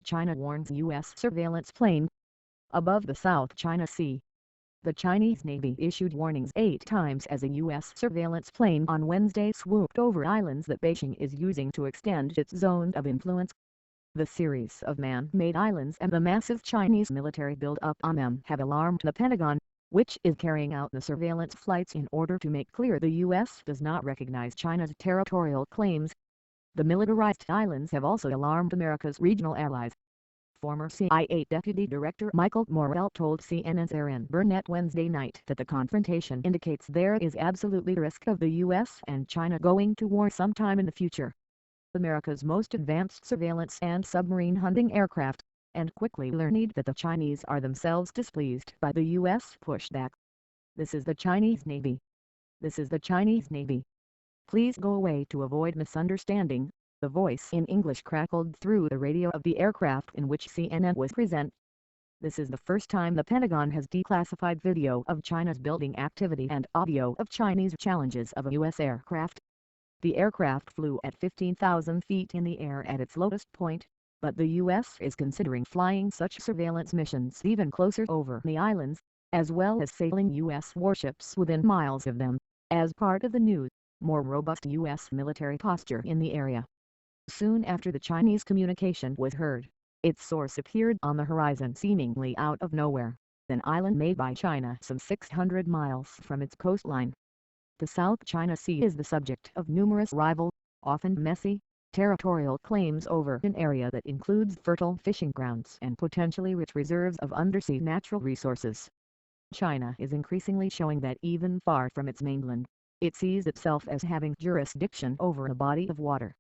China warns U.S. surveillance plane. Above the South China Sea, the Chinese Navy issued warnings 8 times as a U.S. surveillance plane on Wednesday swooped over islands that Beijing is using to extend its zone of influence. The series of man-made islands and the massive Chinese military build-up on them have alarmed the Pentagon, which is carrying out the surveillance flights in order to make clear the U.S. does not recognize China's territorial claims. The militarized islands have also alarmed America's regional allies. Former CIA Deputy Director Michael Morrell told CNN's Aaron Burnett Wednesday night that the confrontation indicates there is absolutely risk of the U.S. and China going to war sometime in the future. America's most advanced surveillance and submarine hunting aircraft, and quickly learned that the Chinese are themselves displeased by the U.S. pushback. This is the Chinese Navy. This is the Chinese Navy. Please go away to avoid misunderstanding, the voice in English crackled through the radio of the aircraft in which CNN was present. This is the first time the Pentagon has declassified video of China's building activity and audio of Chinese challenges of a U.S. aircraft. The aircraft flew at 15,000 feet in the air at its lowest point, but the U.S. is considering flying such surveillance missions even closer over the islands, as well as sailing U.S. warships within miles of them, as part of the new, more robust U.S. military posture in the area. Soon after the Chinese communication was heard, its source appeared on the horizon seemingly out of nowhere, an island made by China some 600 miles from its coastline. The South China Sea is the subject of numerous rival, often messy, territorial claims over an area that includes fertile fishing grounds and potentially rich reserves of undersea natural resources. China is increasingly showing that even far from its mainland, it sees itself as having jurisdiction over a body of water.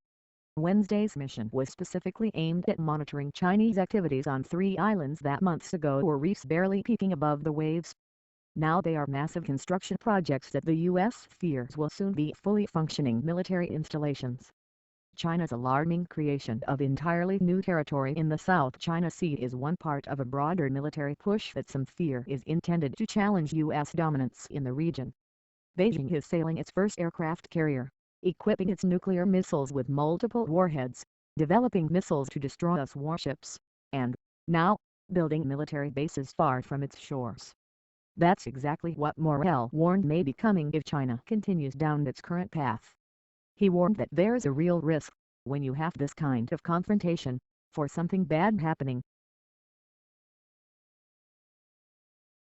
Wednesday's mission was specifically aimed at monitoring Chinese activities on 3 islands that months ago were reefs barely peeking above the waves. Now they are massive construction projects that the U.S. fears will soon be fully functioning military installations. China's alarming creation of entirely new territory in the South China Sea is one part of a broader military push that some fear is intended to challenge U.S. dominance in the region. Beijing is sailing its first aircraft carrier, equipping its nuclear missiles with multiple warheads, developing missiles to destroy US warships, and, now, building military bases far from its shores. That's exactly what Morrell warned may be coming if China continues down its current path. He warned that there's a real risk, when you have this kind of confrontation, for something bad happening.